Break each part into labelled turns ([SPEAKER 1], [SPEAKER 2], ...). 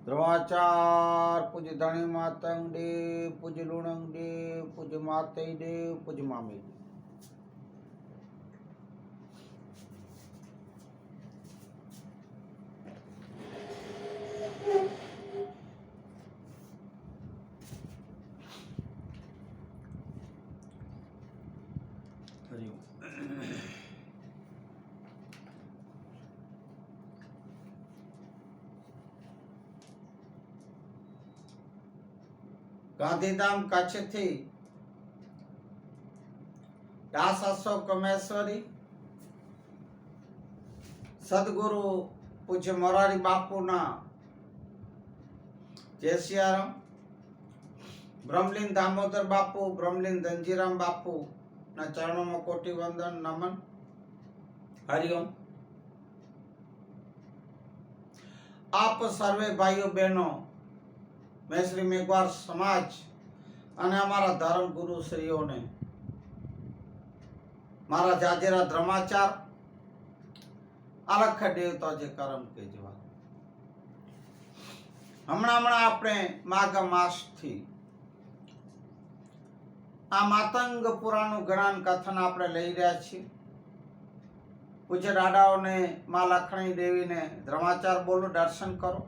[SPEAKER 1] દ્રોણાચાર્ય પૂજ્ય ધણી માતંગ દેવ, પૂજ્ય લુણંગ દેવ, પૂજ્ય માતય દેવ, પૂજ્ય મામી દેવ. ગાંધીધામ કચ્છથી દાસ અશોક કમેશ્વરી, સદગુરુ પૂજ્ય મોરારી બાપુના જય સિયારામ, બ્રહ્મલીન દામોદર બાપુ, બ્રહ્મલીન ધનજીરામ બાપુ ના ચરણોમાં કોટી વંદન નમન. હરિઓમ. આપ સર્વે ભાઈઓ બહેનો, મેં શ્રી મેઘવાર સમાજ અને અમારા ધર્મ ગુરુ શ્રીઓને મારા જાજેરા ધર્માચાર અલખ દેવતા જે કરમ કે જવા. હમણાં આપણે માઘ માસથી આ માતંગ પુરાણનું જ્ઞાન કથન આપણે લઈ રહ્યા છીએ. પૂજ્ય દાદાઓને માં લખણી દેવીને ધર્માચાર બોલો, દર્શન કરો.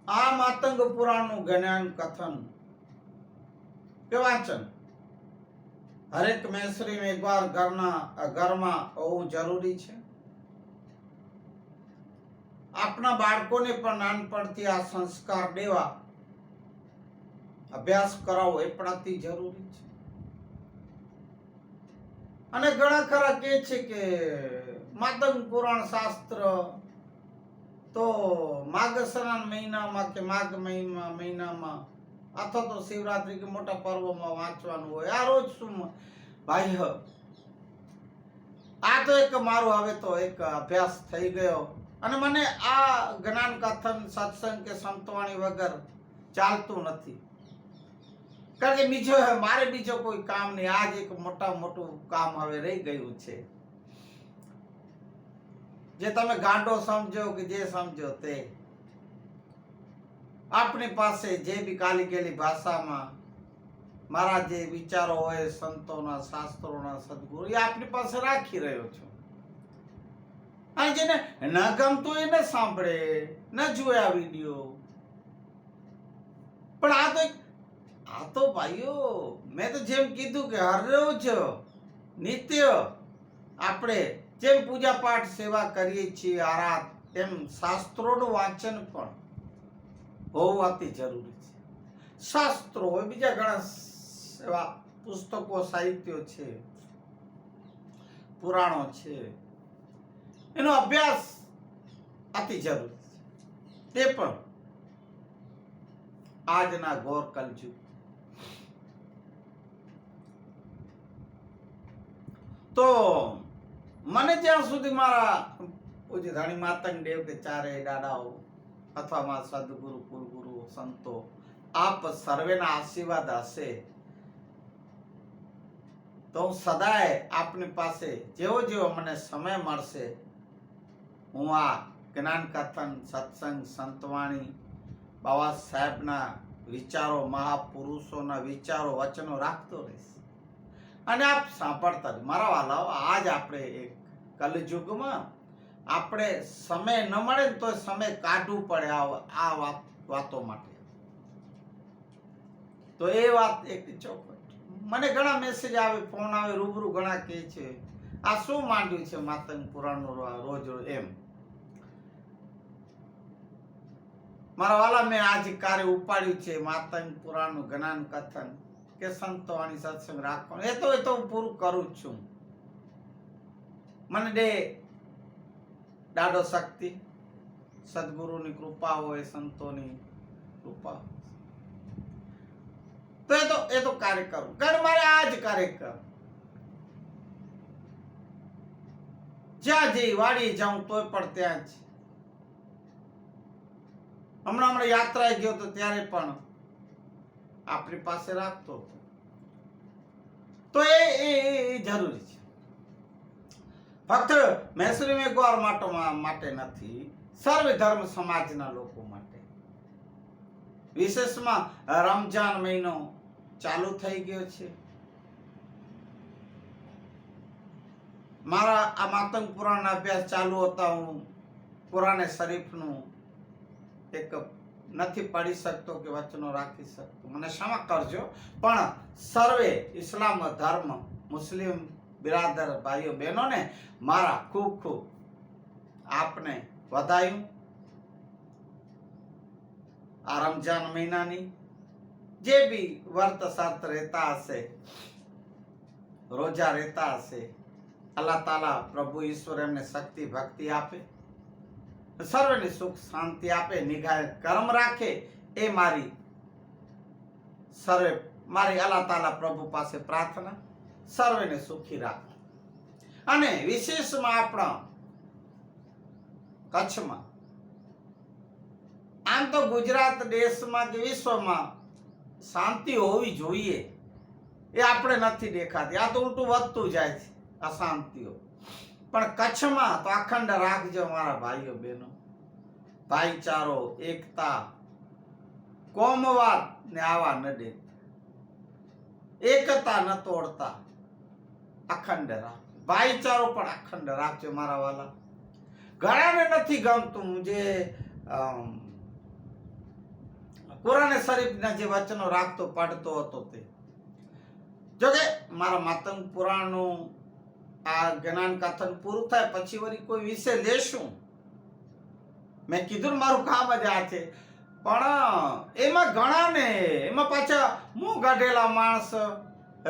[SPEAKER 1] આ માતંગ પુરાણનું જ્ઞાન કથન કે વાંચન હરેક મેસરી એકવાર ઘરમાં હોવું જરૂરી છે. આપણા બાળકોને પણ નાનપણથી આ સંસ્કાર દેવા, અભ્યાસ કરાવવો એ પણ અતિ જરૂરી છે. અને ઘણા ખરા કહે છે કે માતંગ પુરાણ શાસ્ત્ર તો માર્ગશિરા મહિનામાં કે માઘ મહિનામાં અથવા તો શિવરાત્રી કે મોટા પર્વમાં વાંચવાનું હોય. આ રોજ શું ભાઈ, આ તો એક મારું હવે તો એક અભ્યાસ થઈ ગયો અને મને આ જ્ઞાન કથન સત્સંગ કે સંતવાણી વગર ચાલતું નથી. કારણ કે મારે બીજો કોઈ કામ નહીં. આજ એક મોટું કામ હવે રહી ગયું છે. જે તમે ગાંડો સમજો કે જે સમજો તે, આપણી પાસે જે બી કાલી ગયેલી ભાષામાં મારા જે વિચારો હોય સંતોના, શાસ્ત્રોના, સદગુરુ એ આપણી પાસે રાખી રહ્યો છું. અને જેને ન ગમતું એ ન સાંભળે, ન જોયા વિડીયો. પણ આ તો ભાઈઓ, મેં તો જેમ કીધું કે હરરોજ નિત્ય આપણે જેમ પૂજા પાઠ સેવા કરીએ છીએ આરાધ, તેમ શાસ્ત્રોનું વાંચન પણ હોવું અતિ જરૂરી છે. શાસ્ત્રો હોય, બીજા ઘણા એવા પુસ્તકો, સાહિત્યો છે, પુરાણો છે, એનો અભ્યાસ અતિ જરૂરી છે. તે પણ આજના ઘોર કલયુગ. તો મને જ્યાં સુધી મારા પૂજ્ય ધણી માતંગ દેવ કે ચારે દાદાઓ અથવા મારા સદગુરુ, કુલગુરુ, સંતો, આપ સર્વેના આશીર્વાદ હશે તો સદાય આપની પાસે જેવો મને સમય મળશે, હું આ જ્ઞાન કથન, સત્સંગ, સંતવાણી, બાબા સાહેબના વિચારો, મહાપુરુષોના વિચારો, વચનો રાખતો રહીશ. અને આપ સાંભળતા જ મારા વાલાઓ. આજ આપણે એક કલયુગમાં આપણે સમય ન મળે તો સમય કાઢવું પડે આ વાતો માટે. તો એ વાત એક ચોખવટ. મને ઘણા મેસેજ આવે, ફોન આવે, રૂબરૂ ઘણા કહે છે આ શું માંડ્યું છે માતંગ પુરાણનું રોજ એમ. મારા વાલા, મેં આજ કાર્ય ઉપાડ્યું છે માતંગ પુરાણનું જ્ઞાન કથન કે સંતવાણી, સત્સંગ રાખવાનું. એ તો હું પૂરું કરું જ છું. મને દાડો શક્તિ, સદગુરુની કૃપા હોય, સંતોની કૃપા, તો એ તો કાર્ય કરું. કારણ મારે આ જ કાર્ય કર. જ્યાં જઈ વાડી જાઉં તોય પણ ત્યાં જ. હમણાં યાત્રાએ ગયો તો ત્યારે પણ આપણી પાસે રાખતો હતો. તો એ જરૂરી છે. ફક્ત મહેસુલી મેઘવાર માટે નથી, સર્વ ધર્મ સમાજના લોકો માટે. વિશેષમાં રમજાન મહિનો ચાલુ થઈ ગયો છે. મારા આ માતંગ પુરાણના અભ્યાસ ચાલુ હતા, હું કુરાને શરીફનું એક નથી પડી શકતો કે વચનો રાખી શકતો, મને ક્ષમા કરજો. પણ સર્વે ઇસ્લામ ધર્મ મુસ્લિમ બિરાદર ભાઈઓ બહેનોને મારા ખૂબ ખૂબ આપને વધાયું. આ રમજાન મહિનાની જે બી વર્ત શરત રહેતા હશે, રોજા રહેતા હશે, અલ્લાહ તાલા પ્રભુ ઈશ્વર એમને શક્તિ ભક્તિ આપે, સર્વને સુખ શાંતિ આપે, નિગાહે કર્મ રાખે, એ મારી અલ્લાહ તાલા પ્રભુ પાસે પ્રાર્થના. સર્વને સુખી રાખે. અને વિશેષમાં આપણા કચ્છમાં, આમ તો ગુજરાત દેશમાં કે વિશ્વમાં શાંતિ હોવી જોઈએ, એ આપણે નથી દેખાતી. આ તો ઉલટું વધતું જાય છે અશાંતિઓ. પણ કચ્છમાં તો અખંડ રાખજો મારા ભાઈઓ બહેનો. ભાઈચારો, એકતા, કોમવાદ ને આવા ન દેતા, એકતા ન તોડતા, અખંડ રાખ. ભાઈચારો પણ અખંડ રાખજો મારા વાલા. ઘણાને નથી ગમતું જે કુરાને શરીફના જે વચનો રાખતો પડતો હતો તે. જોકે મારા માતંગ પુરાણનું આ જ્ઞાન કથન પૂરું થાય પછી વળી કોઈ વિષય લેશું. મેં કીધું મારું કામ જ આ છે. પણ એમાં ઘણા ને એમાં પાછા મું ગાઢેલા માણસ,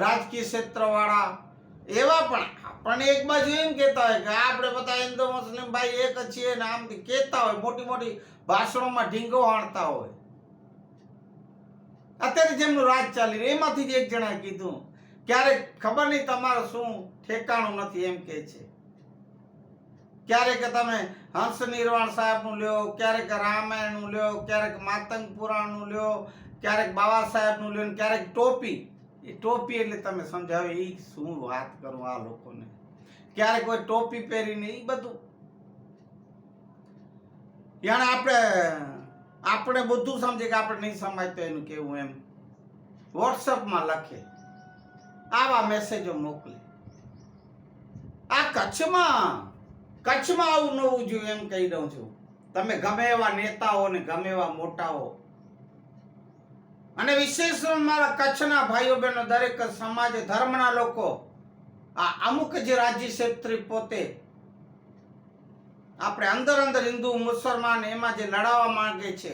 [SPEAKER 1] રાજકીય ક્ષેત્ર વાળા એવા પણ એક બાજુ એમ કહેતા હોય કે આપણે બધા હિન્દુ મુસ્લિમ ભાઈ એક જ છીએ ને આમ કહેતા હોય, મોટી મોટી ભાષણોમાં ઢીંગો હાણતા હોય. અત્યારે જેમનું રાજ ચાલી રહ્યું એમાંથી જ એક જણાએ કીધું, ક્યારેક ખબર નહીં તમારું શું ઠેકાણું નથી એમ કે છે. ક્યારેક તમે હંસ નિર્વાણ સાહેબનું લ્યો, ક્યારેક રામાયણનું લ્યો, ક્યારેક માતંગ પુરાણનું લ્યો, ક્યારેક બાબા સાહેબનું લ્યો, ક્યારેક ટોપી. એ ટોપી એટલે તમે સમજાવે એ શું વાત કરું આ લોકોને. ક્યારેક કોઈ ટોપી પહેરીને એ બધું યાર આપણે બધું સમજે કે આપણે નહીં સમજતો એનું કેવું એમ વોટ્સઅપમાં લખે, આવા મેસેજો મોકલે. આ કચ્છમાં આવું ન હોવું જોઈએ એમ કહી દઉં છું. તમે ગમે એવા નેતાઓ ને ગમે એવા મોટાઓ, અને વિશેષ મારા કચ્છના ભાઈઓ બહેનો, દરેક સમાજ ધર્મના લોકો, આ અમુક જે રાજ્ય ક્ષેત્રી પોતે આપણે અંદર હિન્દુ મુસલમાન એમાં જે લડાવવા માંગે છે,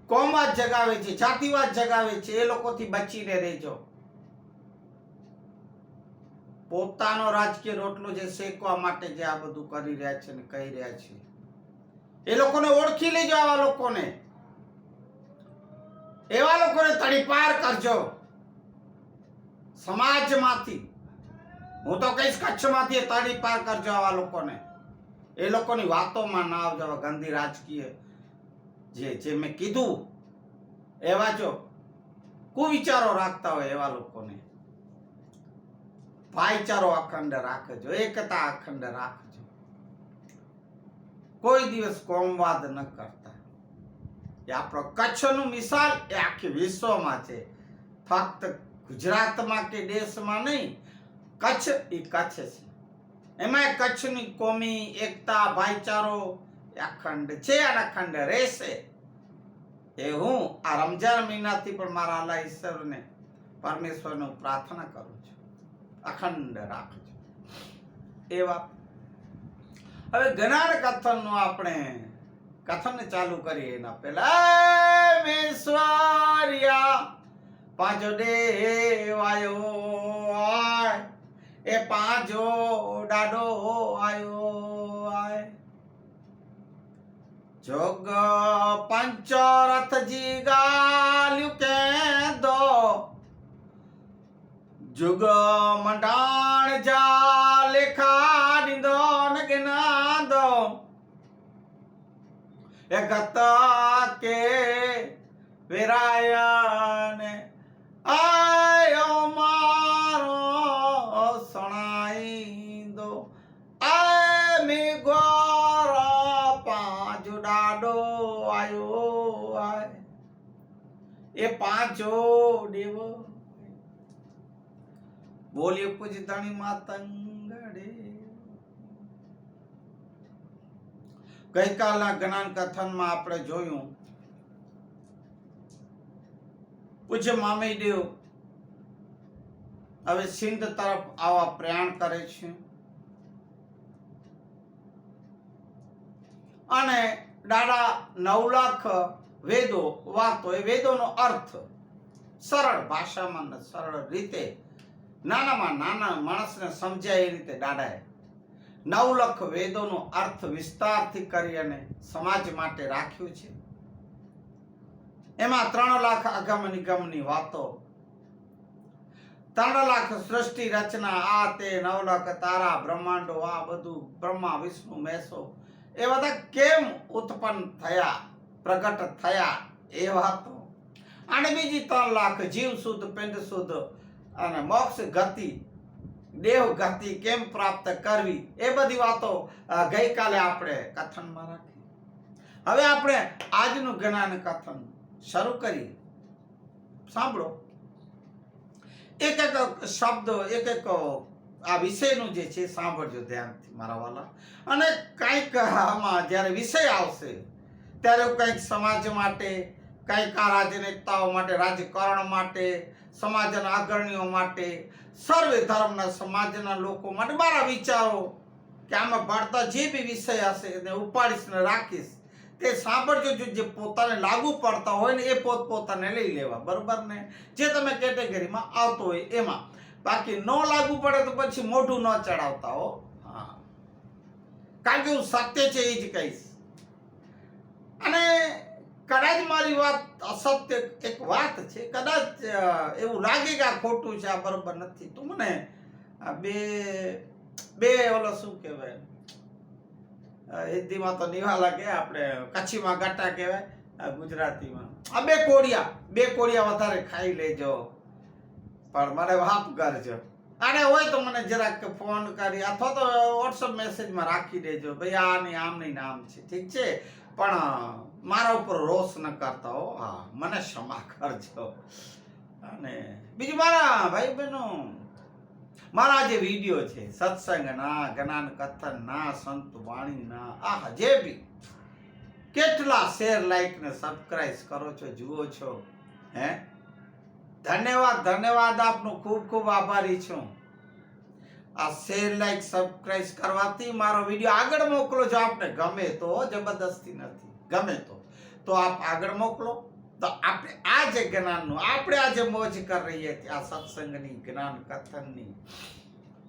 [SPEAKER 1] કોમવાદ જગાવે છે, જાતિવાદ જગાવે છે, એ લોકોથી બચીને રહેજો. પોતાનો રાજકીય રોટલો જે શેકવા માટે જે આ બધું કરી રહ્યા છે ને કહી રહ્યા છે, એ લોકોને ઓળખી લેજો. આવા લોકોને, એવા લોકોને તડીપાર કરજો સમાજમાંથી. હું તો કહીશ કચ્છમાંથી તડીપાર કરજો આવા લોકોને. એ લોકોની વાતોમાં ના આવજો. ગંદી રાજકીય જે મેં કીધું એવા જો કુવિચારો રાખતા હોય એવા લોકોને ભાઈચારો અખંડ રાખજો, એકતા અખંડ રાખજો. કોઈ દિવસ કોમવાદ ન કરતા. એ આપણો કચ્છનું મિસાલ એ આખી વિશ્વમાં છે. ફક્ત ગુજરાતમાં કે દેશમાં નહીં, કચ્છ એ કચ્છ છે. એમાં કચ્છની કોમી એકતા, ભાઈચારો અખંડ છે અને અખંડ રહેશે. એ હું આ રમજાન મહિનાથી પણ મારા અલ્લાહ ઈશ્વરને, પરમેશ્વરને પ્રાર્થના કરું છું, અખંડ રાખજો. એવા હવે જ્ઞાન કથનનું આપણે કથન ચાલુ કરીએ એના પહેલા મેશ્વર્યા પાંચો દેવાયો એ પાંચો ડાડો આયો જોગ પંચરથ જી ગાલ્યું કે દો જુગ મંડાણ જા લેખા દીધો ને ગના દો એ ગતા કે વેરાયને આયો મારો એ પાંચો દેવો બોલીએ પૂજતાની માતંગડે. ગઈકાલના જ્ઞાન કથનમાં આપણે જોયું પૂજ્ય મામેદેવ હવે સિંધ તરફ આવા પ્રયાણ કરે છે અને દાદા 9 લાખ વેદો વાતો એ વેદોનો અર્થ સરળ ભાષામાં સરળ રીતે નાનામાં નાના માણસને સમજાય એ રીતે દાદાએ 9 લાખ વેદોનો અર્થ વિસ્તારથી કરી અને સમાજ માટે રાખ્યું છે. એમાં 3 લાખ અગમ નિગમની વાતો, 3 લાખ સૃષ્ટિ રચના, આ તે 9 લાખ તારા બ્રહ્માંડો, આ બધું બ્રહ્મા વિષ્ણુ મહેશો એ બધા કેમ ઉત્પન્ન થયા, પ્રગટ થયા એ વાતો, અને બીજી 3 લાખ જીવ શુદ્ધ પિંડ શુદ્ધ અને મોક્ષ ગતિ દેવ ગતિ કેમ પ્રાપ્ત કરવી એ બધી વાતો ગઈકાલે આપણે કથનમાં રાખી. હવે આપણે આજનું જ્ઞાન કથન શરૂ કરીએ. સાંભળો, એક એક શબ્દ એક એક આ વિષયનું જે છે સાંભળજો ધ્યાનથી મારા વાલા. અને કંઈક આમાં જ્યારે વિષય આવશે ત્યારે કંઈક સમાજ માટે, કંઈક આ રાજનેતાઓ માટે, રાજકારણ માટે, સમાજના અગ્રણીઓ માટે, સર્વે ધર્મના સમાજના લોકો માટે મારા વિચારો કે આમાં ભણતા જે બી વિષય હશે એને ઉપાડીશ ને રાખીશ. તે સાંભળજો, જે પોતાને લાગુ પડતા હોય ને એ પોતાને લઈ લેવા, બરોબર ને? જે તમે કેટેગરીમાં આવતો હોય એમાં. બાકી ન લાગુ પડે તો પછી મોઢું ન ચડાવતા હો. હા, કારણ કે હું સત્ય છે એ જ કહીશ. અને કદાચ મારી વાત અસત્ય એક વાત છે, કદાચ એવું લાગે કે આ ખોટું છે, આ બરોબર નથી, તો મને બે ઓલો શું કહેવાય હિન્દીમાં તો નિવાલા કે આપણે કચ્છીમાં ગટા કહેવાય, ગુજરાતીમાં આ બે કોડિયા વધારે ખાઈ લેજો, પણ મને માફ કરજો. અને હોય તો મને જરાક ફોન કરી અથવા તો વોટ્સઅપ મેસેજમાં રાખી દેજો, ભાઈ આ નહીં આમ નહીં આમ છે, ઠીક છે, પણ મારા ઉપર રોષ ન કરતા હો. હા, મને ક્ષમા કરજો. અને બીજું મારા ભાઈ બહેનો, મારા જે વિડીયો છે સત્સંગના, જ્ઞાન કથનના, સંત વાણીના, આ જે બી કેટલા શેર, લાઈક ને સબસ્ક્રાઇબ કરો છો, જુઓ છો, હે ધન્યવાદ આપનો, ખૂબ ખૂબ આભારી છું. આ શેર, લાઈક, સબસ્ક્રાઇબ કરવાથી મારો વિડીયો આગળ મોકલો. જો આપને ગમે તો, જબરદસ્તી નથી, ગમે તો આપ આગળ મોકલો. તો આપણે આ જે જ્ઞાનનું આપણે આજે મોજ કરી રહીએ છીએ, આ સત્સંગની, જ્ઞાન કથનની,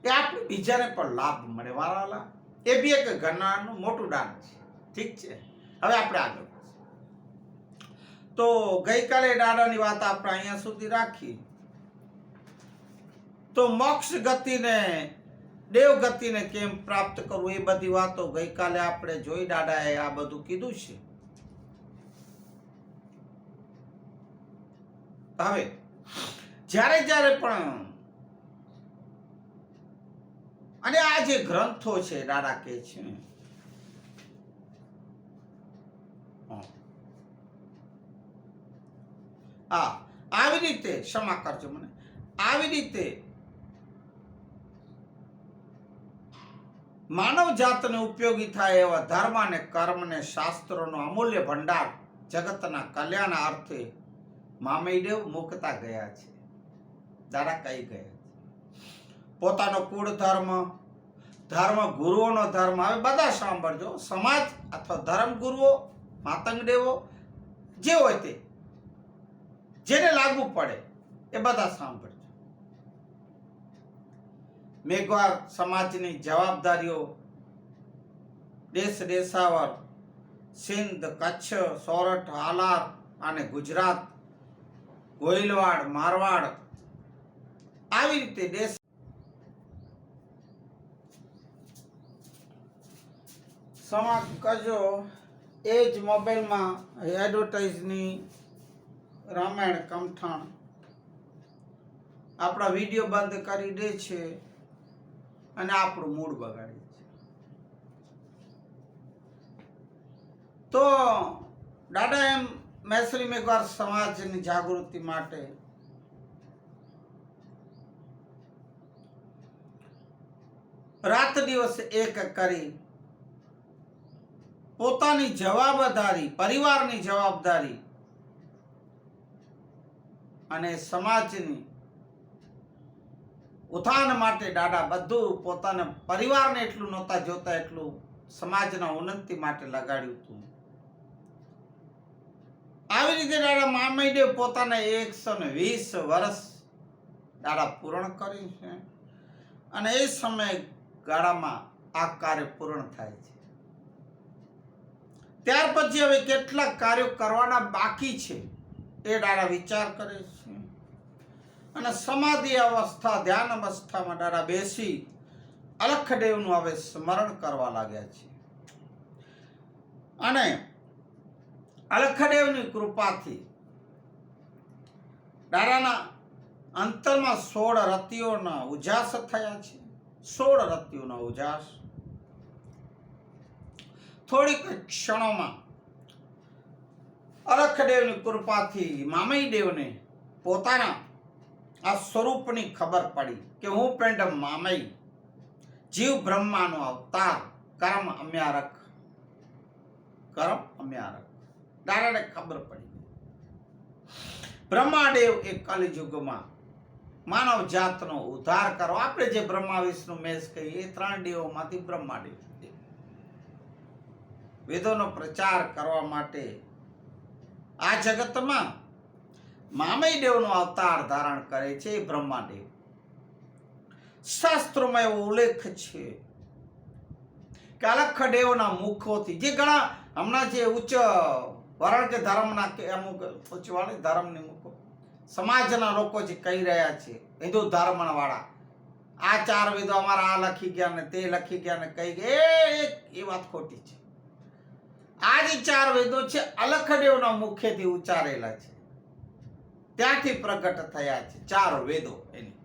[SPEAKER 1] એ આપણે બીજાને પણ લાભ મળે વાળા. એ બી એક જ્ઞાનનું મોટું દાન છે, ઠીક છે. હવે આપણે આગળ તો ગઈકાલે દાદાની વાત આપણે અહીંયા સુધી રાખી. તો મોક્ષ ગતિને, દેવ ગતિને કેમ પ્રાપ્ત કરવું એ બધી વાતો ગઈકાલે આપણે જોઈ. દાદાએ આ બધું કીધું છે. હવે જ્યારે પણ અને આ જે ગ્રંથો છે દાદા કહે છે, આવી રીતે ક્ષમા કરજો મને, આવી રીતે માનવ જાતને ઉપયોગી થાય એવા ધર્મ અને કર્મ ને શાસ્ત્રોનો અમૂલ્ય ભંડાર જગતના કલ્યાણ અર્થે મામેદેવ મુકતા ગયા છે. દાદા કઈ ગયા? પોતાનો કુળ ધર્મ, ધર્મ ગુરુઓનો ધર્મ, હવે બધા સાંભળજો, સમાજ અથવા ધર્મ ગુરુઓ, માતંગ દેવો જે હોય તે, જેને લાગુ પડે એ બધા સાંભળજો. મેઘવાર સમાજની જવાબદારીઓ દેશ દેશાવર, સિંધ, કચ્છ, સોરઠ, હાલાર અને ગુજરાત, ગોહિલવાડ, મારવાડ, આવી રીતે દેશ સમા કરજો. એ જ મોબાઈલમાં એડવર્ટાઇઝની રામાયણ કમઠાણ આપણા વિડીયો બંધ કરી દે છે અને આપણું મૂડ બગાડે છે. તો દાદા એમ મૈસરી મેઘવાર સમાજની જાગૃતિ માટે રાત દિવસ એક કરી પોતાની જવાબદારી, પરિવારની જવાબદારી અને સમાજની ઉત્થાન માટે દાદા બધું પોતાના પરિવારને એટલું નહોતા જોતા એટલું સમાજના ઉન્નતિ માટે લગાડ્યું હતું. આવી રીતે દાદા મામઈદેવ પોતાના 120 વર્ષ દાદા પૂર્ણ કર્યું છે અને એ સમય ગાળામાં આ કાર્ય પૂર્ણ થાય છે. ત્યાર પછી હવે કેટલાક કાર્યો કરવાના બાકી છે એ દાદા વિચાર કરે છે અને સમાધિ અવસ્થા, ધ્યાન અવસ્થામાં દાદા બેસી અલખદેવનું હવે સ્મરણ કરવા લાગ્યા છે અને અલખદેવની કૃપાથી દાદાના અંતરમાં 16 રતિઓના ઉજાસ થયા છે. 16 રતિઓના ઉજાસ થોડીક ક્ષણોમાં અલખદેવની કૃપાથી મામઈદેવને પોતાના આ સ્વરૂપની ખબર પડી કે હું પેંડ મામઈ જીવ બ્રહ્માનો અવતાર કર્મ અમ્યારક દાદાને ખબર પડી બ્રહ્માદેવ એ કલિયુગમાં માનવ જાતનો ઉદ્ધાર કરો. આપણે જે બ્રહ્મા વિષ્ણુ મહેશ કહીએ એ 3 દેવોમાંથી બ્રહ્માદેવ વેદોનો પ્રચાર કરવા માટે આ જગતમાં મામઈદેવનો અવતાર ધારણ કરે છે એ બ્રહ્માદેવ. શાસ્ત્રોમાં એવો ઉલ્લેખ છે કે અલખદેવના મુખોથી જે ઘણા હમણાં જે ઉચ્ચ વર્ણ કે ધર્મના કે અમુક ઉચ્ચવાળી ધર્મની મુખો સમાજના લોકો જે કહી રહ્યા છે હિન્દુ ધર્મના વાળા આ 4 વેદો અમારા આ લખી ગયા ને તે લખી ગયા ને કહી ગયા, એ વાત ખોટી છે. આ જે 4 વેદો છે અલખદેવના મુખેથી ઉચ્ચારેલા છે, ત્યાંથી પ્રગટ થયા છે 4 વેદો. એની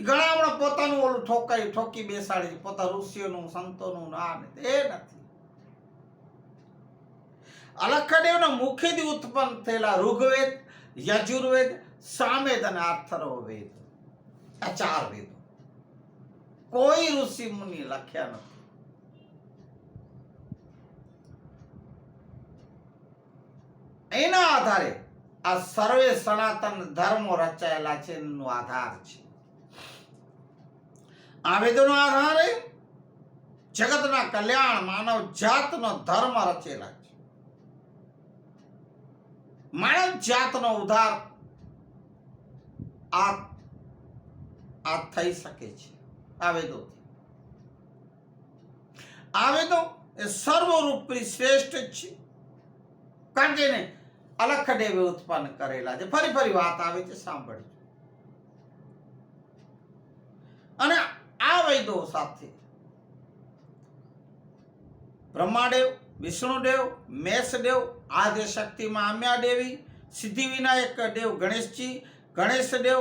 [SPEAKER 1] ઘણા હમણાં પોતાનું ઓલું ઠોકી બેસાડે છે, પોતા ઋષિઓનું સંતોનું ના એ નથી. અલખદેવના મુખેથી ઉત્પન્ન થયેલા ઋગ્વેદ, યજુર્વેદ, સામવેદ અને અથર્વવેદ, આ 4 વેદો કોઈ ઋષિ મુનિ લખ્યા નથી. એના આધારે આ સર્વે સનાતન ધર્મો રચાયેલા છે, એનો આધાર છે. આ વેદોના આધારે જગતના કલ્યાણ, માનવ જાતનો ધર્મ રચેલા છે. માનવ જાતનો ઉદ્ધાર આ થઈ શકે છે આ વેદોથી. આ વેદો એ સર્વરૂપી શ્રેષ્ઠ છે કારણ કે એને અલખદેવે ઉત્પન્ન કરેલા છે. ફરી વાત આવે છે, સાંભળજો. અને આ વેદો સાથે બ્રહ્માદેવ, વિષ્ણુદેવ, મેષદેવ, આદ્યશક્તિમાં અમ્યાદેવી, સિદ્ધિવિનાયક દેવ ગણેશજી, ગણેશદેવ,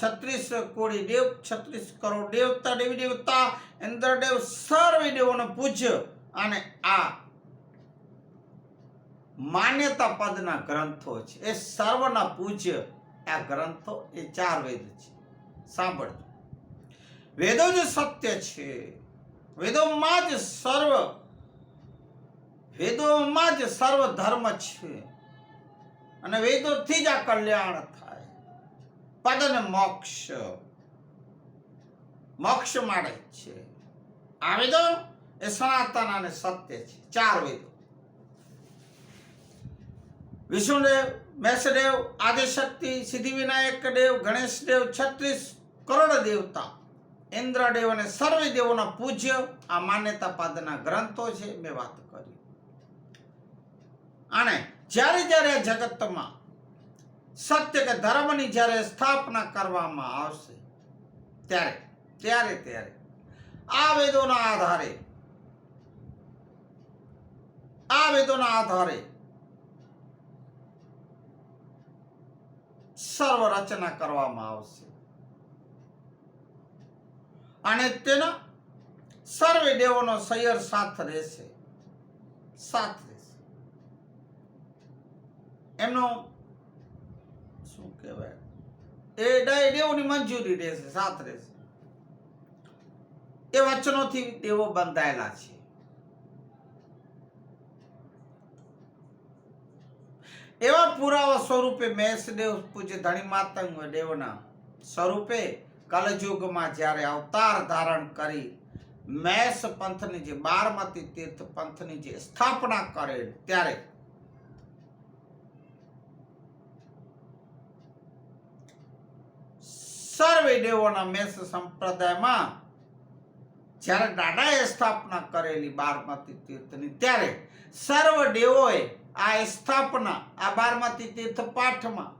[SPEAKER 1] 36 કોટી દેવ, 36 કરોડ દેવતા, દેવી દેવતા, ઇન્દ્રદેવ, સર્વે દેવોનો પૂજ્ય અને આ માન્યતા પદના ગ્રંથો છે. એ સર્વના પૂજ્ય આ ગ્રંથો એ 4 વેદ છે. સાંભળજો, વેદો જ સત્ય છે, વેદોમાં જ સર્વ ધર્મ છે અને વેદોથી જ આ કલ્યાણ થાય. પદ અને મોક્ષ મળે છે. આ વેદો એ સનાતન અને સત્ય છે. 4 વેદો વિષ્ણુદેવ, મેષદેવ, આદિશક્તિ, સિદ્ધિવિનાયક દેવ, ગણેશદેવ, 36 કરોડ દેવતા, ઇન્દ્રદેવ અને સર્વે દેવોના પૂજ્ય આ માન્યતા પાદના ગ્રંથો છે. મેં વાત કરી. અને જ્યારે આ જગતમાં સત્ય કે ધર્મની જ્યારે સ્થાપના કરવામાં આવશે ત્યારે આ વેદોના આધારે સર્વ રચના કરવામાં આવશે અને તેના સર્વે દેવોનો સૈયર સાથ રહેશે. એમનો શું કહેવાય એ દેવોની મંજૂરી રહેશે, સાથ રહેશે. એ વચનોથી દેવો બંધાયેલા છે. એવા પુરાવા સ્વરૂપે મેષદેવ પૂજ્ય ધણી માતંગ દેવના સ્વરૂપે કલયુગમાં જ્યારે અવતાર ધારણ કરી મેષ પંથની જે બારમતી તીર્થ પંથની જે સ્થાપના કરેલ ત્યારે સર્વે દેવોના મેષ સંપ્રદાયમાં જ્યારે દાદાએ સ્થાપના કરેલી બારમતી તીર્થની ત્યારે સર્વ દેવોએ આ સ્થાપના આ બારમતી તીર્થ પાઠમાં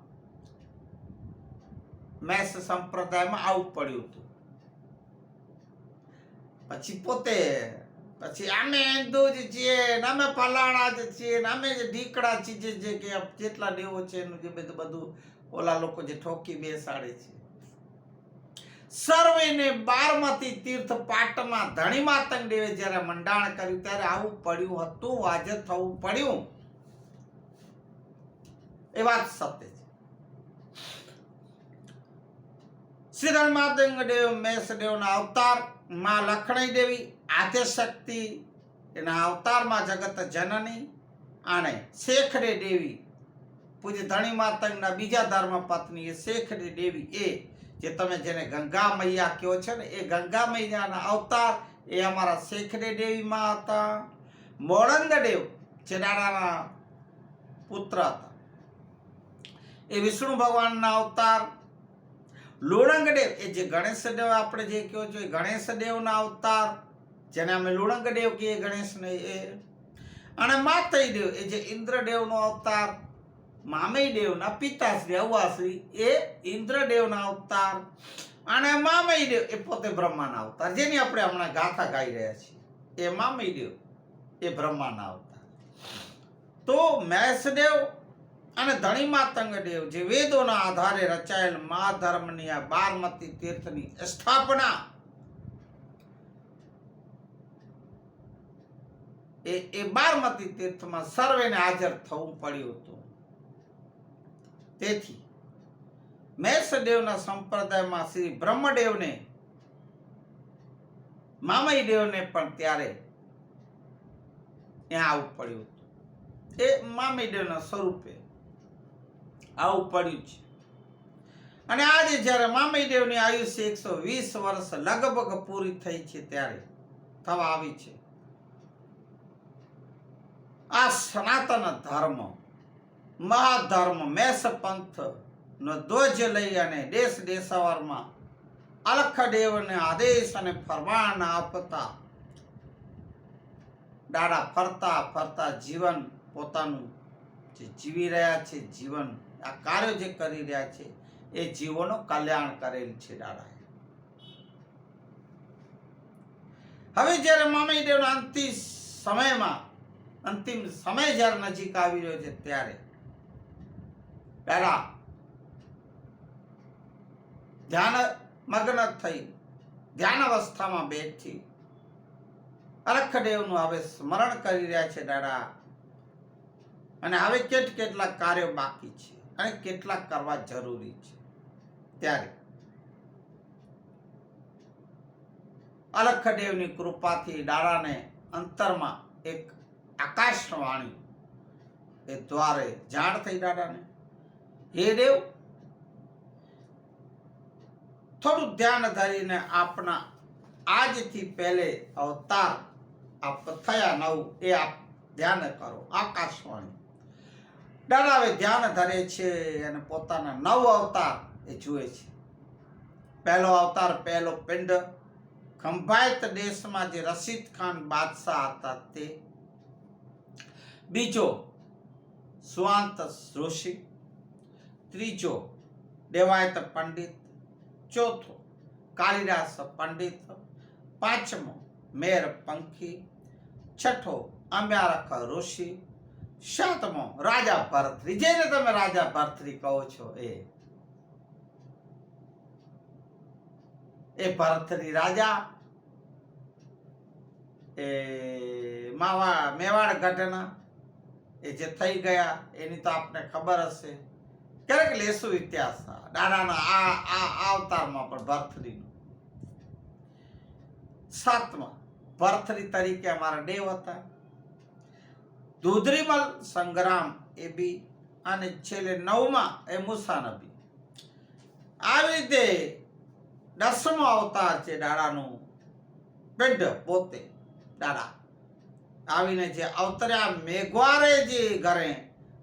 [SPEAKER 1] મેષ સંપ્રદાયમાં આવવું પડ્યું હતું. પછી અમે હિન્દુ જ છીએ, અમે ફલાણા જ છીએ, અમે જે ઢીકડા છીએ, જે કે જેટલા દેવો છે એનું જે બધું ઓલા લોકો જે ઠોકી બેસાડે છે. સર્વેને બારમતી તીર્થ પાટમાં ધણી માતંગ દેવે જ્યારે મંડાણ કર્યું ત્યારે આવું પડ્યું હતું, આજે થવું પડ્યું. એ વાત સત્ય છે. શ્રી ધણી માતંગ દેવ મેષદેવના અવતાર માં લખણી દેવી આદ્યશક્તિ એના અવતારમાં જગત જનની અને શેખરે દેવી પૂજ્ય ધણી માતંગના બીજા ધર્મ પત્ની એ શેખરે દેવી એ જે તમે જેને ગંગા મૈયા કહો છો ને એ ગંગા મૈયાના અવતાર એ અમારા શેખરે દેવીમાં હતા. મોળંદ દેવ જે દાદાના પુત્ર હતા એ વિષ્ણુ ભગવાનના અવતાર. લુણંગદેવ એ જે ગણેશદેવ આપણે જે કહો છો એ ગણેશદેવના અવતાર જેને અમે લુણંગદેવ કહીએ ગણેશને એ. અને માતઈ દેવ એ જે ઇન્દ્રદેવનો અવતાર, મામઈ દેવના પિતાશ્રી અવાશ્રી એ ઇન્દ્રદેવના અવતાર અને મામઈ દેવ એ પોતે બ્રહ્માના અવતાર જેની આપણે હમણાં ગાથા ગાઈ રહ્યા છીએ. એ મામઈ દેવ એ બ્રહ્માના અવતાર. તો મેષદેવ અને ધણી માતંગ દેવ જે વેદોના આધારે રચાયેલ મહાધર્મની આ બારમતી તીર્થની સ્થાપના એ બારમતી તીર્થમાં સર્વેને હાજર થવું પડ્યું હતું. તેથી મેષદેવના સંપ્રદાયમાં શ્રી બ્રહ્મદેવને મામઈ દેવને પણ ત્યારે ત્યાં આવવું પડ્યું હતું. એ મામઈ દેવના સ્વરૂપે આવું પડ્યું છે. અને આજે જ્યારે મામઈ દેવની આયુષ્ય 120 વર્ષ લગભગ પૂરી થઈ છે ત્યારે થવા આવી છે. આ સનાતન ધર્મ મહાધર્મ મેષ પંથ નો ધ્વજ લઈ અને દેશ દેશાવરમાં અલખદેવને આદેશ અને ફરમાન આપતા દાડા ફરતા ફરતા જીવન પોતાનું જે જીવી રહ્યા છે, જીવન આ કાર્ય જે કરી રહ્યા છે એ જીવોનો કલ્યાણ કરેલ છે દાદાએ. હવે જ્યારે મામઈ દેવના અંતિમ સમય જ્યારે નજીક આવી રહ્યો છે ત્યારે દાદા ધ્યાન મગ્ન થઈ ધ્યાન અવસ્થામાં બેઠી અલખદેવનું હવે સ્મરણ કરી રહ્યા છે દાદા. અને હવે કેટલાક કાર્યો બાકી છે અને કેટલાક કરવા જરૂરી છે. ત્યારે અલખદેવની કૃપાથી દાદાને અંતરમાં એક આકાશવાણી એ દ્વારે જાણ થઈ દાદાને, હે દેવ, થોડું ધ્યાન ધરીને આપના આજથી પહેલે અવતાર આપ થયા નવું એ આપ ધ્યાન કરો. આકાશવાણી દાદા હવે ધ્યાન ધરે છે અને પોતાના નવ અવતાર એ જુએ છે. પહેલો અવતાર પહેલો પિંડ ખંભાત દેશમાં જે રશીદ ખાન બાદશાહ હતા તે. બીજો સુવાંત ઋષિ. ત્રીજો દેવાયત પંડિત. ચોથો કાલિદાસ પંડિત. પાંચમો મેર પંખી. છઠ્ઠો અંબ્યારક ઋષિ. સાતમો રાજા ભરથરી, જેને તમે રાજા ભરથરી કહો છો એ ભરથરી રાજા એ મેવાડ ગઢના એ જે થઈ ગયા એની તો આપને ખબર હશે. ક્યારેક લેશું ઇતિહાસ દાદાના આ અવતારમાં પણ ભરથરીનો. સાતમા ભરથરી તરીકે અમારા દેવ હતા. દુધરીમલ સંગ્રામ એ બી, અને છેલ્લે નવમા એ મુસા નબી. આવી રીતે 10મો અવતાર છે દાદાનું પિંડ પોતે. દાદા આવીને જે અવતર્યા મેઘવારે જે ઘરે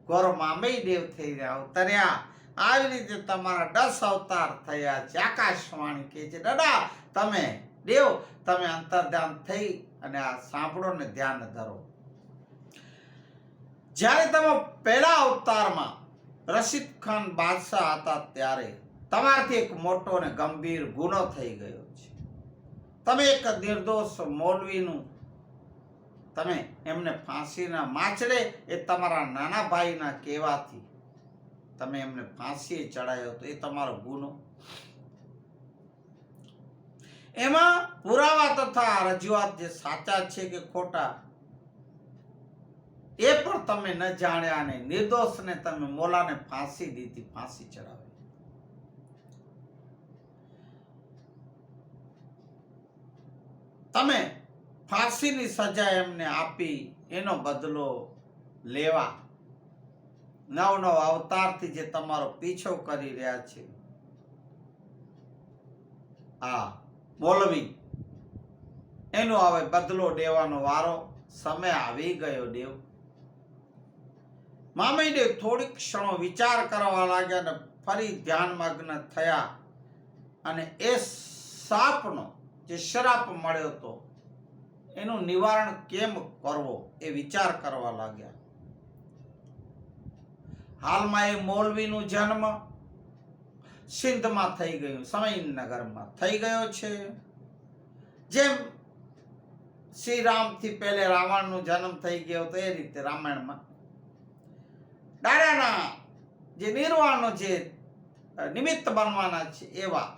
[SPEAKER 1] ગોર મામઈ દેવ થઈને અવતર્યા. આવી રીતે તમારા 10 અવતાર થયા છે. આકાશવાણી કહે છે દાદા તમે દેવ, તમે અંતર્ધ્યાન થઈ અને આ સાંભળો ને ધ્યાન ધરો. જ્યારે તમે પહેલા અવતારમાં રશીદ ખાન બાદશાહ હતા ત્યારે તમારાથી એક મોટો અને ગંભીર ગુનો થઈ ગયો છે. તમે એક નિર્દોષ મૌલવીનું તમે એમને ફાંસીના માછડે, એ તમારા નાના ભાઈના કહેવાથી તમે એમને ફાંસીએ ચડાયો હતો. એ તમારો ગુનો. એમાં પુરાવા તથા રજૂઆત જે સાચા છે કે ખોટા એ પણ તમે ન જાણ્યા, અને નિર્દોષને તમે મોલાને ફાંસી દીધી, ફાંસી ચડાવી. તમે ફાંસીની સજા એમને આપી, એનો બદલો લેવા 9 અવતારથી જે તમારો પીછો કરી રહ્યા છે આ મૌલવી, એનો હવે બદલો લેવાનો વારો સમય આવી ગયો. દેવ મામઈ દેવ થોડીક ક્ષણો વિચાર કરવા લાગ્યા અને ફરી ધ્યાનમગ્ન થયા, અને એ સાપનો જે શ્રાપ મળ્યો હતો એનું નિવારણ કેમ કરવો એ વિચાર કરવા લાગ્યા. હાલમાં એ મૌલવીનું જન્મ સિંધમાં થઈ ગયું, સમયનગરમાં થઈ ગયો છે. જેમ શ્રી રામથી પહેલે રાવણનો જન્મ થઈ ગયો હતો એ રીતે રામાયણમાં દાદાના જે નિર્વાણનો જે નિમિત્ત બનવાના છે એવા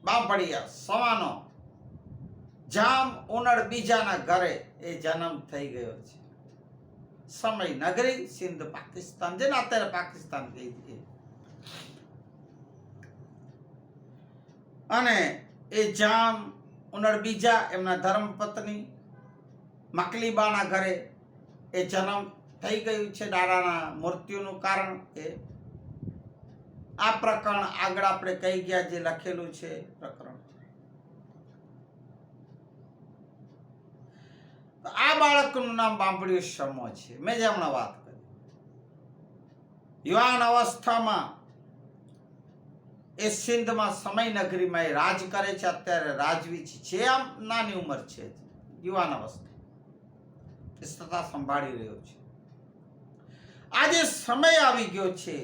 [SPEAKER 1] બાંભડિયા સવાનો જામ ઉનડ બીજાના ઘરે એ જન્મ થઈ ગયો છે. સમય નગરી, સિંધ, પાકિસ્તાન, જેને અત્યારે પાકિસ્તાન કહી દઈએ. અને એ જામ ઉનડ બીજા એમના ધર્મપત્ની મકલીબાના ઘરે એ જન્મ થઈ ગયું છે. દાદાના મૃત્યુનું કારણ એ આ પ્રકરણ આગળ આપણે કહી ગયા જે લખેલું છે પ્રકરણ. આ બાળકનું નામ બાંભડિયો શમો છે. મેં જે હમણાં વાત કરી, યુવાન અવસ્થામાં એ સિંધમાં સમય નગરીમાં એ રાજ કરે છે. અત્યારે રાજવી છે. આમ નાની ઉંમર છે, યુવાન અવસ્થા એ સત્તા સંભાળી રહ્યો છે. આજે સમય આવી ગયો છે,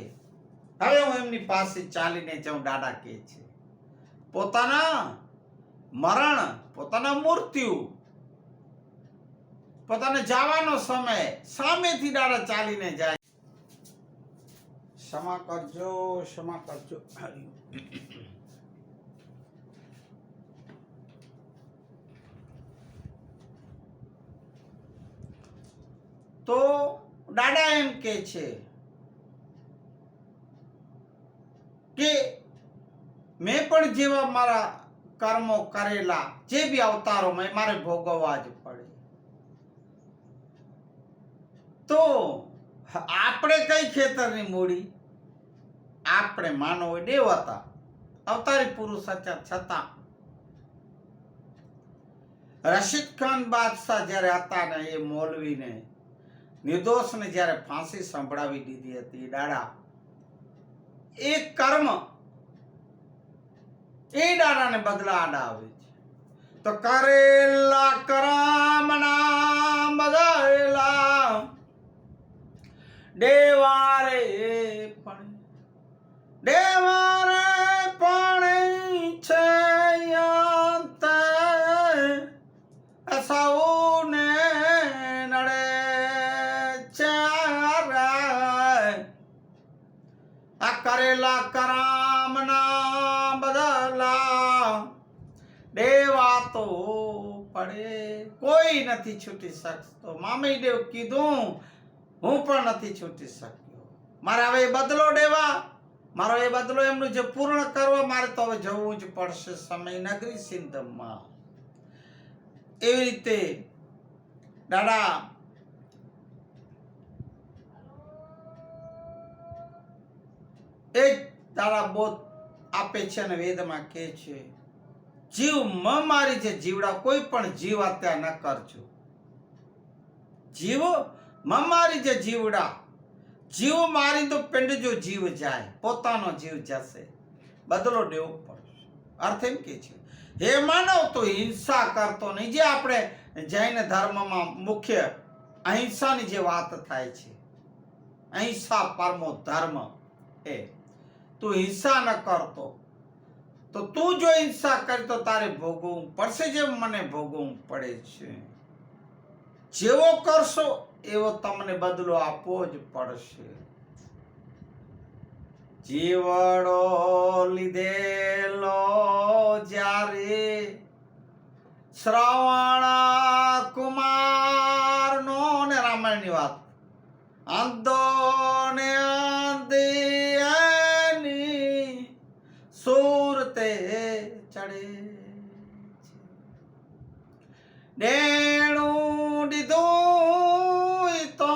[SPEAKER 1] હવે હું એમની પાસે ચાલીને જાઉં. દાદા કહે છે પોતાના મરણ, પોતાના મૃત્યુ, પોતાને જવાનો સમય, સામેથી દાદા ચાલીને જાય. ક્ષમા કરજો, ક્ષમા કરજો. તો દાદા એમ કે છે કે મેં પણ જેવા મારા કર્મો કરેલા, જે બી અવતારોમાં મારે ભોગવવા જ પડે. તો આપણે કઈ ખેતરની મૂડી? આપણે માનવ દેવ હતા, અવતારી પુરુષ હતા, છતાં રશીદ ખાન બાદશાહ જ્યારે હતા ને એ મૌલવીને નિર્દોષને જ્યારે ફાંસી સંભળાવી દીધી હતી દાદા, એ કર્મ એ દાદાને બદલા આડા આવે છે. તો કરેલા કરમના બદલા દેવારે પણ છે અંત સૌને નડે છે. આ કરેલા કરામના બદલા દેવા તો પડે, કોઈ નથી છૂટી શકતો. મામીદેવ કીધું, હું પણ નથી છૂટી શક્યો. મારે હવે એ બદલો દેવા, મારો એ બદલો એમનું જે પૂર્ણ કરવા મારે તો હવે જવું જ પડશે સમય નગરી સિંધમાં. એવી રીતે દાદા એ દાદા બોધ આપે છે અને વેદમાં કહે છે, જીવ મ મારી જે જીવડા, કોઈ પણ જીવ હત્યા ન કરજો. જીવ મ મારી જે જીવડા, જીવ મારી તો પિંડ જો જીવ જાય, પોતાનો જીવ જશે, બદલો દેવો પડશે. અર્થ એમ કે છે, હે માનવ તો હિંસા કરતો નહીં. જે આપણે જૈન ધર્મમાં મુખ્ય અહિંસાની જે વાત થાય છે, અહિંસા પરમો ધર્મ, એ તું હિંસા ન કરતો, તો તું જો હિંસા કરી તો તારે ભોગવવું પડશે જેમ મને ભોગવવું પડે છે. જેવો કરશો એવો તમને બદલો આપવો જ પડશે. જીવડો લીધેલો જ્યારે શ્રવણ કુમાર નો, ને રામાયણની વાત, અંધો ને અંધિયાની સુરતે ચડે, દેણું દીધું તો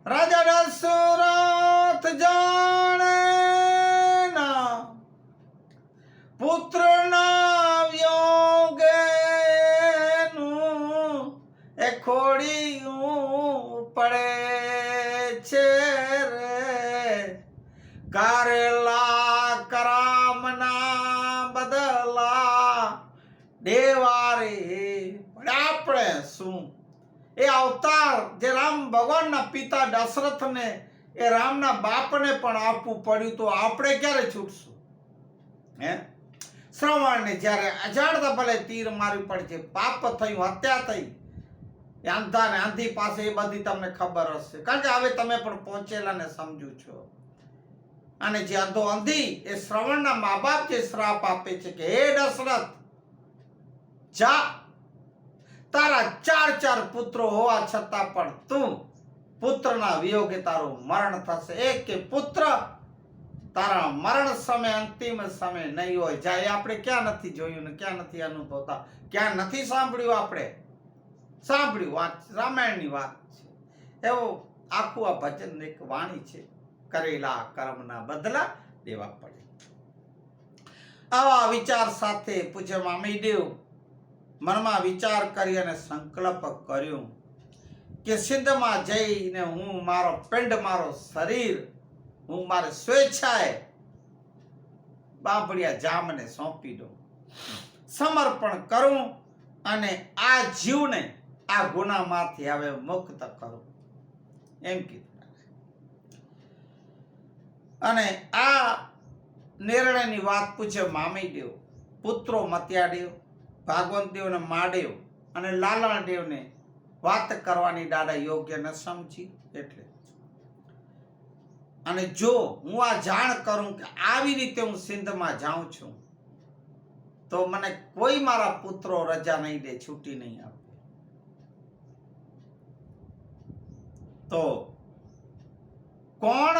[SPEAKER 1] રાજા દશરથ જાણે ના, પુત્રના વિયોગેનું એ ખોડિયું પડે છે રે, કરેલા કરમના બદલા દેવારે. પણ આપણે શું, એ અવતાર જે રામ ભગવાનના પિતા દશરથને, એ રામના બાપને પણ આપવું પડ્યું, તો આપણે ક્યારે છૂટશું? હે, શ્રવણને જ્યારે અજાણતા ભલે તીર મારવી પડશે, પાપ થયું, હત્યા થઈ, અંધા ને આંધી પાસે, એ બધી તમને ખબર હશે, કારણ કે હવે તમે પણ પહોંચેલા ને સમજુ છો. અને જે અંધો અંધી, એ શ્રવણના મા બાપ જે શ્રાપ આપે છે કે હે દશરથ, જા, તારા 4 પુત્રો હોવા છતાં પણ તું પુત્રના વિયોગે તારું મરણ થશે. એક કે પુત્ર તારા મરણ સમય, અંતિમ સમય નહીં હોય જાય. આપણે ક્યાં નથી જોયું ને ક્યાં નથી અનુભવતા, ક્યાં નથી સાંભળ્યું? આપણે સાંભળ્યું, વાત રામાયણની વાત છે. એવો આખું આ ભજન એક વાણી છે, કરેલા કર્મના બદલા દેવા પડે. આવા વિચાર સાથે પૂજ્ય મામીદેવ મનમાં વિચાર કરી અને સંકલ્પ કર્યો કે સિંધમાં જઈને હું મારો પિંડ, મારો શરીર, હું મારી સ્વેચ્છાએ બાંભડિયા જામને સોંપી દઉં, સમર્પણ કરું અને આ જીવને આ ગુનામાંથી હવે મુક્ત કરું, એમ કીધું. અને આ નિર્ણયની વાત પૂછે મામીદેવ, પુત્રો મત્યાદેવ, ભાગવંતદેવ ને મહાદેવ અને લાલણદેવને વાત કરવાની દાદા યોગ્ય ન સમજી. એટલે અને જો હું આ જાણ કરું કે આવી રીતે હું સિંધમાં જાઉં છું, તો મને કોઈ મારા પુત્રો રજા નહીં દે, છૂટી નહીં આપે, તો કોણ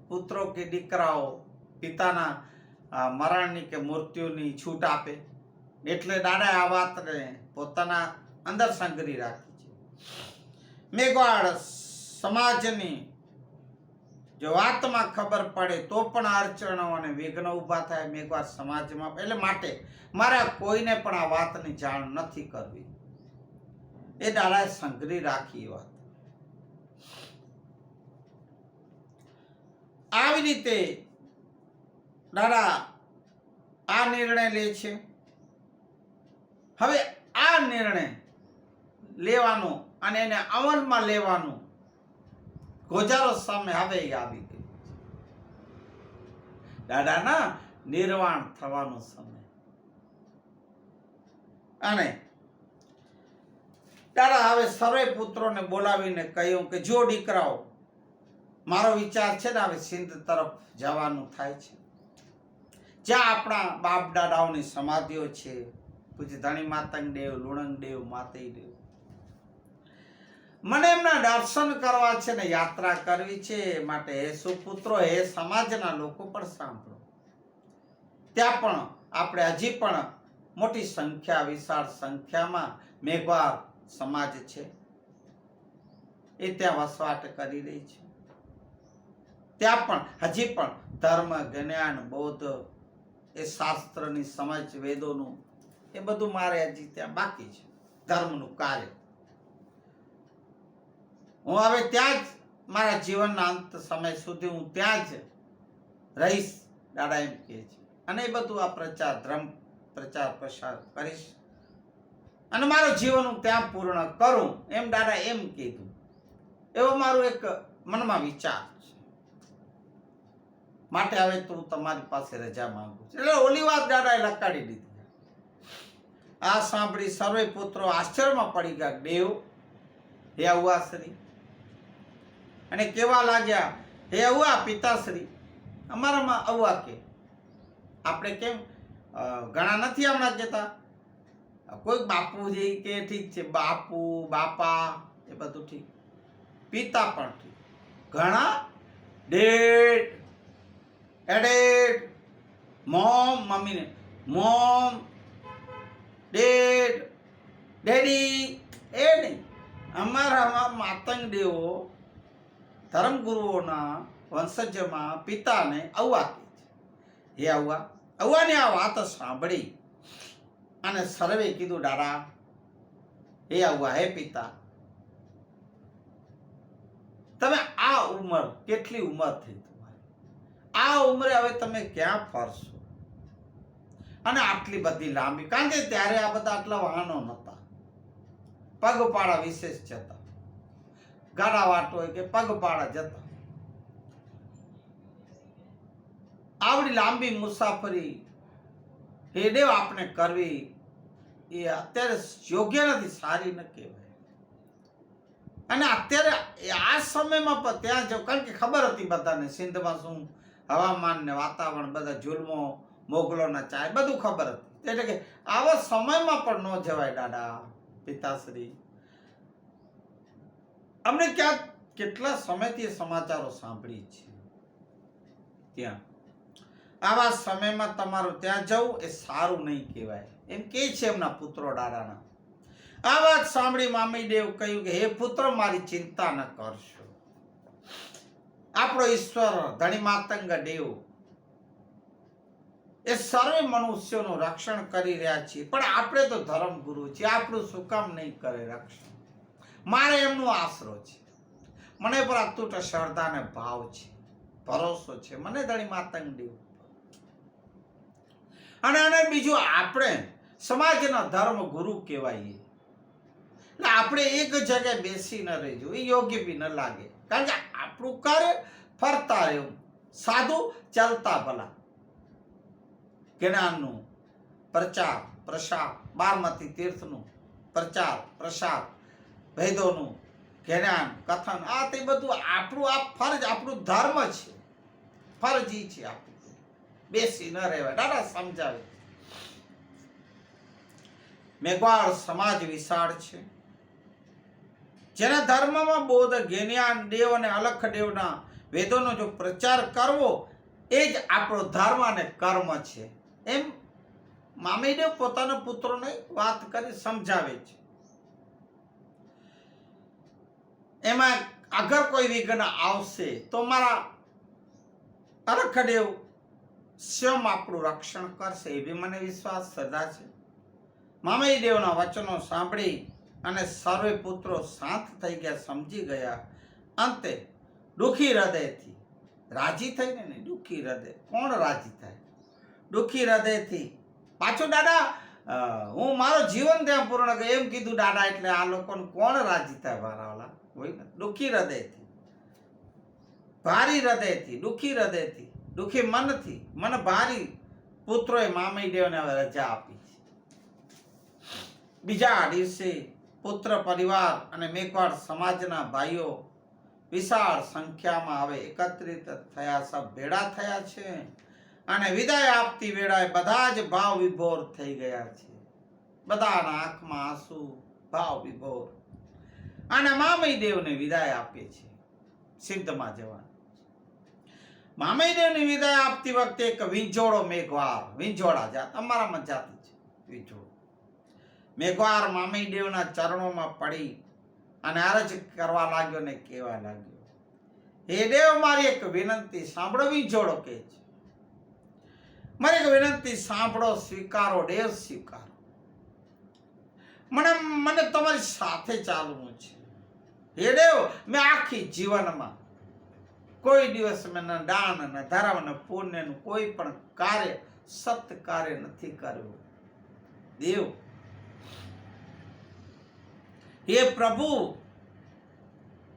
[SPEAKER 1] પુત્રો કે દીકરાઓ પિતાના મરણની કે મૃત્યુની છૂટ આપે? એટલે દાદા આ વાતને પોતાના અંદર સંગ્રહી રાખી છે. મેઘવાળ સમાજની જો વાતમાં ખબર પડે તો પણ અડચણો અને વિઘ્નો ઊભા થાય મેઘવાળ સમાજમાં. એટલે માટે મારે કોઈને પણ આ વાતની જાણ નથી કરવી, એ દાદાએ સંગ્રહી રાખી વાત. આવી રીતે દાદા આ નિર્ણય લે છે. હવે આ નિર્ણય લેવાનો અને એને અમલમાં લેવાનું ગોજારો સામે હવે આવી ગઈ. દાદાના નિર્વાણ થવાનો સમય. અને દાદા હવે સર્વે પુત્રોને બોલાવીને કહ્યું કે જો દીકરાઓ, મારો વિચાર છે ને હવે સિંધ તરફ જવાનું થાય છે, જ્યાં આપણા બાપ દાદાઓની સમાધિઓ છે, પૂજ્ય ધણી માતંગ દેવ, લુણંગ દેવ, માતઈ દેવ, મને એમના દર્શન કરવા છે ને યાત્રા કરવી છે. માટે હે સુપુત્રો, હે સમાજના લોકો પણ સાંભળો. ત્યાં પણ આપણે હજી પણ મોટી સંખ્યા, વિશાળ સંખ્યામાં મેઘવાર સમાજ છે, એ ત્યાં વસવાટ કરી રહી છે. ત્યાં પણ હજી પણ ધર્મ, જ્ઞાન, બૌદ્ધ, એ શાસ્ત્રની સમજ, વેદોનું, એ બધું મારે હજી ત્યાં બાકી છે. ધર્મનું કાર્ય હું હવે ત્યાં જ મારા જીવનના અંત સમય સુધી હું ત્યાં જ રહીશ, દાદા એમ કહે છે. અને એ બધું આ ધર્મ પ્રચાર પ્રસાર કરીશ અને મારું જીવન હું ત્યાં પૂર્ણ કરું, એમ દાદા એમ કીધું. એવો મારો એક મનમાં વિચાર છે. માટે હવે તો હું તમારી પાસે રજા માંગુ છું. એટલે ઓલી વાત દાદાએ લકાડી દીધી. આ સાંભળી સર્વે પુત્રો આશ્ચર્યમાં પડી ગયા. દેવ, હે અવ્વાશ્રી, અને કેવા લાગ્યા, હે અવ્વા પિતાશ્રી. અમારામાં અવ્વા કે આપણે કેમ ઘણા નથી હમણાં કહેતા, કોઈ બાપુજી કે ઠીક છે, બાપુ, બાપા, એ બધું ઠીક, પિતા પણ ઠીક. ઘણા ડેડ, એડેડ, મોમ, મમ્મીને મોમ, ડેડ, ડેડી, એ નહીં. અમારામાં માતંગ દેવો, ધર્મગુરુઓના વંશજમાં પિતાને અવ્વા કહે છે. હે અવ્વા. અવ્વાને આ વાત સાંભળી અને સર્વે કીધું, દાદા, હે અવ્વા, હે પિતા, તમે આ ઉંમર, કેટલી ઉંમર થઈ તમારી, આ ઉંમરે હવે તમે ક્યાં ફરશો? અને આટલી બધી લાંબી, કારણ કે ત્યારે આ બધા આટલા વાહનો નહોતા, પગપાળા વિશેષ જતા, ગાડા વાટ હોય કે પગપાળા જતા. આવડી લાંબી મુસાફરી હે દેવ આપણે કરવી એ અત્યારે યોગ્ય નથી, સારી ન કહેવાય. અને અત્યારે આ સમયમાં પણ ત્યાં જાવ, કારણ કે ખબર હતી બધાને સિંધમાં શું હવામાન ને વાતાવરણ, બધા જુલ્મો, મોગલોના ચાય, બધું ખબર હતી. એટલે કે આવા સમયમાં પણ ન જવાય દાદા, પિતાશ્રી. અમને ક્યાંક કેટલા સમયથી સમાચારો સાંભળી છે, ત્યાં આવા સમયમાં તમારું ત્યાં જવું એ સારું નહીં કહેવાય, એમ કે છે એમના પુત્રો દાદાના. આ વાત સાંભળી મામી દેવ કહ્યું કે હે પુત્ર, મારી ચિંતા ન કરશો. આપણો ઈશ્વર ધણી માતંગ દેવ એ સર્વે મનુષ્યોનું રક્ષણ કરી રહ્યા છીએ, પણ આપણે તો ધર્મ ગુરુ છીએ, આપણું શું કામ નહીં કરે રક્ષણ? મારે એમનો આશરો છે, મને પર અતૂટ શ્રદ્ધા ને ભાવ છે, ભરોસો છે મને ધણી માતંગ દેવ. અને બીજું, આપણે સમાજના ધર્મ ગુરુ કહેવાય, એટલે આપણે એક જગ્યાએ બેસી ન રહેવું, એ યોગ્ય બી ન લાગે. કારણ કે આપણું કાર્ય ફરતા રહેવું, સાધુ ચાલતા ભલા, જ્ઞાનનું પ્રચાર પ્રસાર, 12 તીર્થનું પ્રચાર પ્રસાર, વેદોનું જ્ઞાન કથન, આ તે બધું આપણું આ ફરજ, આપણું ધર્મ છે, ફરજી છે. આપણું બેસી ન રહેવાય, દાદા સમજાવે. મેઘવાળ સમાજ વિશાળ છે, જેના ધર્મમાં બૌદ્ધ, જ્ઞાન દેવ અને અલખ દેવના વેદોનો જો પ્રચાર કરવો એ જ આપણો ધર્મ અને કર્મ છે, એમ મામીદેવ પોતાના પુત્રોને વાત કરી સમજાવે છે. એમાં અગર કોઈ વિઘ્ન આવશે તો મારા અલખદેવ સ્વયં આપણું રક્ષણ કરશે, એવી મને વિશ્વાસ, શ્રદ્ધા છે. મામીદેવના વચનો સાંભળી અને સર્વે પુત્રો શાંત થઈ ગયા, સમજી ગયા. અંતે દુઃખી હૃદયથી, રાજી થઈને નહીં, દુઃખી હૃદય, કોણ રાજી થાય? દુઃખી હૃદયથી પાછું દાદા હું મારો જીવન ત્યાં પૂર્ણ કર્યું એમ કીધું દાદા. એટલે આ લોકોને કોણ રાજી થાય? વાળાવાળા હોય ને. દુઃખી હૃદયથી, ભારી હૃદયથી, દુઃખી હૃદયથી, દુઃખી મનથી, મન ભારી પુત્રોએ મામીદેવને હવે રજા આપી છે. બીજા દિવસે પુત્ર પરિવાર અને મેઘવાળ સમાજના ભાઈઓ વિશાળ સંખ્યામાં હવે એકત્રિત થયા, સબ ભેળા થયા છે અને વિદાય આપતી વેળાએ બધા જ ભાવ વિભોર થઈ ગયા છે. બધાના આંખમાં આંસુ, ભાવ વિભોર. અને મામઈ દેવને વિદાય આપે છે સિદ્ધમાં જવાનું. મામઈ દેવની વિદાય આપતી વખતે એક વિંજોળો મેઘવાર, વિંજોળા જાત અમારામાં જાતિ છે વિંજોળો મેઘવાર મામઈ દેવના ચરણોમાં પડી અને અરજ કરવા લાગ્યો ને કહેવા લાગ્યો, હે દેવ, મારી એક વિનંતી સાંભળો. વિંજોળો કહે છે, મારી એક વિનંતી સાંભળો, સ્વીકારો દેવ, સ્વીકારો. મને તમારી સાથે ચાલવું છે. હે દેવ, મેં આખી જીવનમાં કોઈ દિવસ મેં ન દાન ન ધર્મ ન પુણ્યનું કોઈ પણ કાર્ય, સત કાર્ય નથી કર્યું. દેવ, હે પ્રભુ,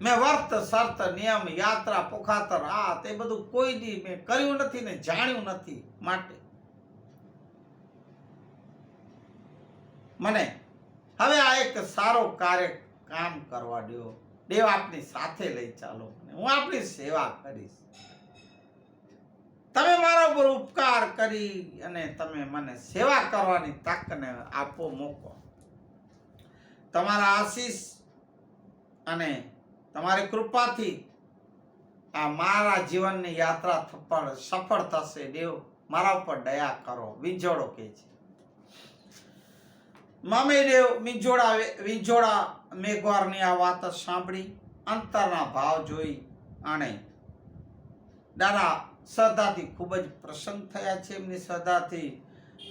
[SPEAKER 1] મેં વર્ત શર્ત નિયમ યાત્રા પોખાતર આ તે બધું કોઈ દી મેં કર્યું નથી ને જાણ્યું નથી. માટે મને હવે આ એક સારો કાર્ય કામ કરવા દો. દેવ, આપની સાથે લઈ ચાલો, હું આપની સેવા કરીશ. તમે મારા ઉપર ઉપકાર કરી અને તમે મને સેવા કરવાની તકને આપો, મોકો. તમારા આશીષ અને તમારી કૃપાથી આ મારા જીવનની યાત્રા સફળ થશે. દેવ, મારા ઉપર દયા કરો. વિંજોળો કહે છે. મામઈ દેવ વિંજોળા મેઘવારની આ વાત સાંભળી, અંતરના ભાવ જોઈ અને દાદા શ્રદ્ધાથી ખૂબ જ પ્રસન્ન થયા છે એમની શ્રદ્ધાથી.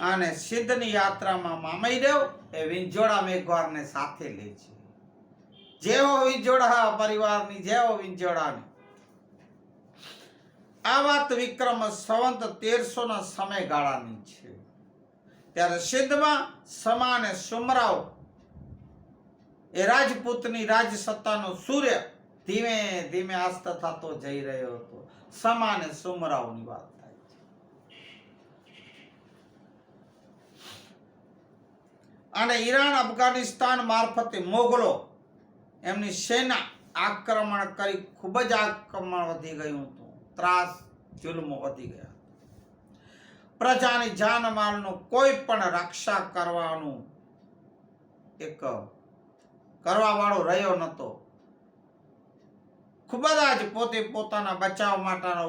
[SPEAKER 1] અને સિદ્ધની યાત્રામાં મામઈ દેવ એ વિંજોળા મેઘવારને સાથે લે છે. જેવો વિંજોળા પરિવારની, જેવો વિંજોળાની. આ વાત વિક્રમ સંવત 1300 સમયગાળાની છે. ત્યારે સિદ્ધમાં સમા અને સુમરાવ એ રાજપૂતની રાજસત્તાનો સૂર્ય ધીમે ધીમે અસ્ત થતો જઈ રહ્યો હતો. સમા અને સુમરાવની વાત થાય છે. અને ઈરાન અફઘાનિસ્તાન મારફતે મોગલો એમની સેના આક્રમણ કરી ખૂબ જ આક્રમણ વધી ગયું હતું. ત્રાસ જુલ્મો વધી ગયા. પ્રજાની જાનમાલનું કોઈ પણ રક્ષા કરવાનું કરવા વાળો રહ્યો નતો. ખૂબ જ પોતે પોતાના બચાવ માટેનો